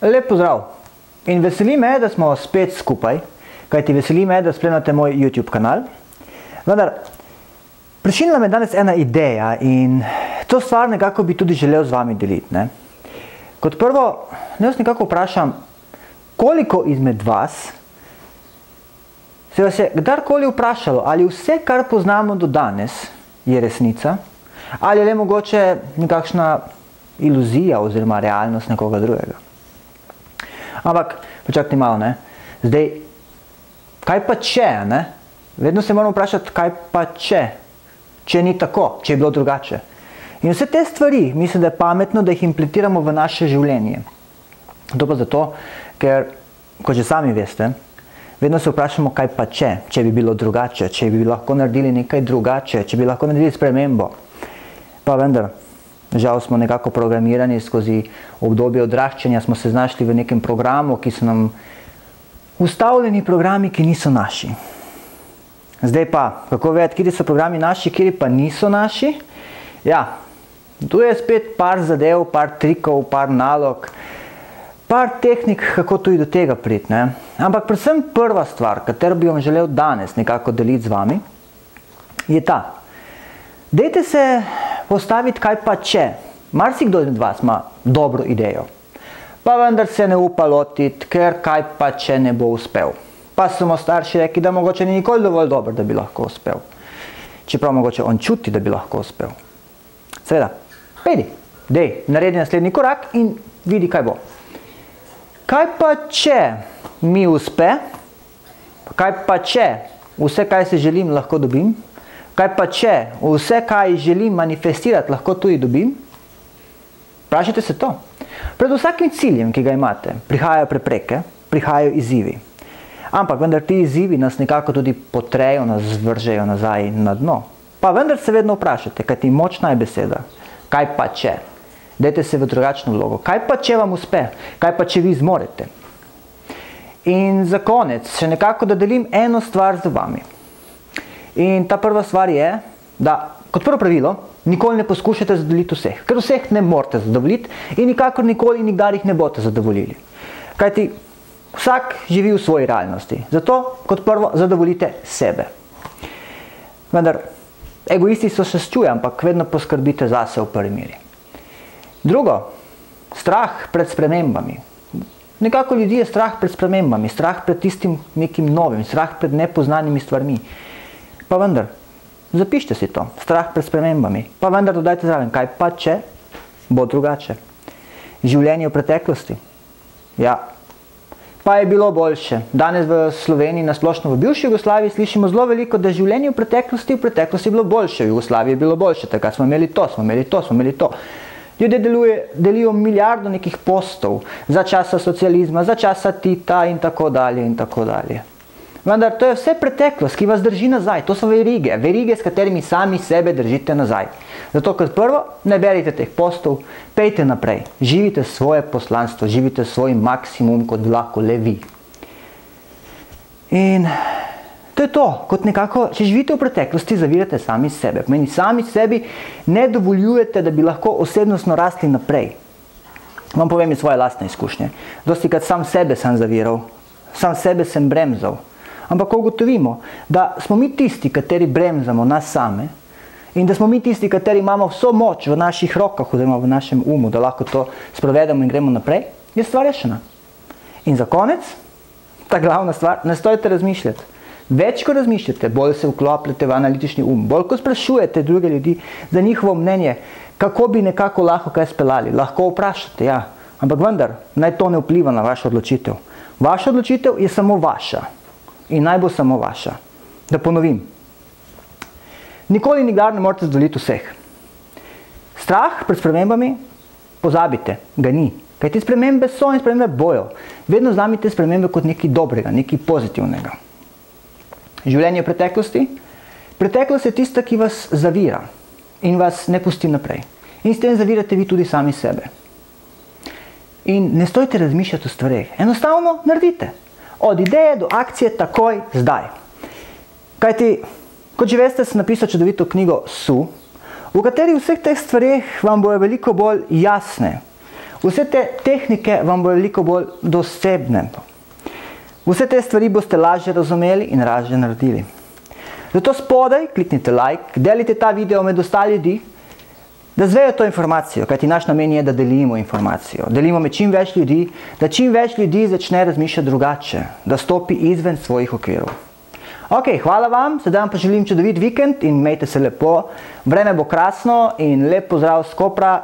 Lep pozdrav in veseli me, da smo spet skupaj, kajti veseli me, da spremljate moj YouTube kanal. Vendar, prišla me danes ena ideja in to stvar nekako bi tudi želel z vami deliti. Kot prvo, jaz nekako vprašam, koliko izmed vas se vas je kdarkoli vprašalo, ali vse, kar poznamo do danes, je resnica, ali je le mogoče nekakšna iluzija oziroma realnost nekoga drugega. Ampak, počakajte malo, zdaj, kaj pa če, Vedno se moramo vprašati, kaj pa če ni tako, če je bilo drugače. In vse te stvari, mislim, da je pametno, da jih implementiramo v naše življenje. To pa zato, ker, kot že sami veste, vedno se vprašamo, kaj pa če bi bilo drugače, če bi lahko naredili nekaj drugače, če bi lahko naredili spremembo. Pa vendar, žal smo nekako programirani skozi obdobje odraščanja, smo se znašli v nekem programu, ki so nam ustavljeni programi, ki niso naši. Zdaj pa, kako vedeti, kateri so programi naši, kateri pa niso naši? Ja, tu je spet par zadev, par trikov, par nalog, par tehnik, kako tudi do tega priti. Ampak predvsem prva stvar, katero bi vam želel danes nekako deliti z vami, je ta. Dajte se postaviti, kaj pa če. Marsikdo od vas ima dobro idejo, pa vendar se ne upa lotiti, ker kaj pa če ne bo uspel. Pa so mu starši rekli, da mogoče ni nikoli dovolj dober, da bi lahko uspel. Čeprav mogoče on čuti, da bi lahko uspel. Seveda, pejdi, naredi naslednji korak in vidi, kaj bo. Kaj pa če mi uspe? Kaj pa če vse, kaj se želim, lahko dobim? Kaj pa če vse, kaj želim manifestirati, lahko tudi dobim? Vprašajte se to. Pred vsakim ciljem, ki ga imate, prihajajo prepreke, prihajajo izzivi. Ampak vendar ti izzivi nas nekako tudi potrejo, nas zvržejo nazaj na dno. Pa vendar se vedno vprašate, kajti močna je beseda. Kaj pa če? Dajte se v drugačno vlogo. Kaj pa če vam uspe? Kaj pa če vi zmorete? In za konec, še nekako da delim eno stvar z vami. In ta prva stvar je, da kot prvo pravilo, nikoli ne poskušate zadovoljiti vseh. Ker vseh ne morate zadovoljiti in nikakor nikoli in nikdar jih ne boste zadovoljili. Kajti vsak živi v svoji realnosti. Zato, kot prvo, zadovoljite sebe. Vendar, egoisti so se čuje, ampak vedno poskrbite zase v prvi meri. Drugo, strah pred spremembami. Nekako ljudi je strah pred spremembami, strah pred tistim nekim novim, strah pred nepoznanimi stvarmi. Pa vendar, zapišite si to, strah pred spremembami. Pa vendar dodajte zraven, kaj pa če bo drugače. Življenje v preteklosti. Ja, pa je bilo boljše. Danes v Sloveniji, nasplošno v bivši Jugoslaviji, slišimo zelo veliko, da življenje v preteklosti je bilo boljše. V Jugoslaviji je bilo boljše, takrat smo imeli to, smo imeli to. Ljudje delijo milijardo nekih postov za časa socializma, za časa Tita in tako dalje in tako dalje. Vendar to je vse preteklost, ki vas drži nazaj. To so verige, s katerimi sami sebe držite nazaj. Zato kot prvo, ne berite teh postov, pejte naprej, živite svoje poslanstvo, živite svoj maksimum, kot bi lahko le vi. In to je to, kot nekako, če živite v preteklosti, zavirate sami sebe. Pomeni, sami sebi ne dovoljujete, da bi lahko osebnostno rasli naprej. Vam povem iz svoje lastne izkušnje. Dostikrat sam sebe sem zaviral, sam sebe sem bremzal. Ampak ko ugotovimo, da smo mi tisti, kateri bremzamo nas same in da smo mi tisti, kateri imamo vso moč v naših rokah oziroma v našem umu, da lahko to sprovedemo in gremo naprej, je stvar rešena. In za konec, ta glavna stvar, ne stojite razmišljati. Več ko razmišljate, bolj se vklopljate v analitični um, bolj ko sprašujete druge ljudi za njihovo mnenje, kako bi nekako lahko kaj speljali. Lahko vprašate, ja, ampak vendar, naj to ne vpliva na vašo odločitev. Vaša odločitev je samo vaša. In naj bo samo vaša. Da ponovim. Nikoli nikdar ne morete zadovoljiti vseh. Strah pred spremembami, pozabite, ga ni. Kaj te spremembe so in spremembe bojo. Vedno vzamite spremembe kot nekaj dobrega, nekaj pozitivnega. Življenje v preteklosti. Preteklost je tista, ki vas zavira in vas ne pusti naprej. In s tem zavirate vi tudi sami sebe. In ne stojite razmišljati o stvareh. Enostavno naredite. Od ideje do akcije takoj, zdaj. Kajti, kot že veste, sem napisal čudovito knjigo Su, v kateri vseh teh stvareh vam bojo veliko bolj jasne. Vse te tehnike vam bodo veliko bolj dostopne. Vse te stvari boste lažje razumeli in lažje naredili. Zato spodaj kliknite like, delite ta video med ostali ljudi, da zvejo to informacijo, kajti naš namen je, da delimo informacijo. Delimo med čim več ljudi, da čim več ljudi začne razmišljati drugače, da stopi izven svojih okvirov. Ok, hvala vam, sedaj vam pa želim čudovit vikend in imejte se lepo. Vreme bo krasno in lep pozdrav s Kopra.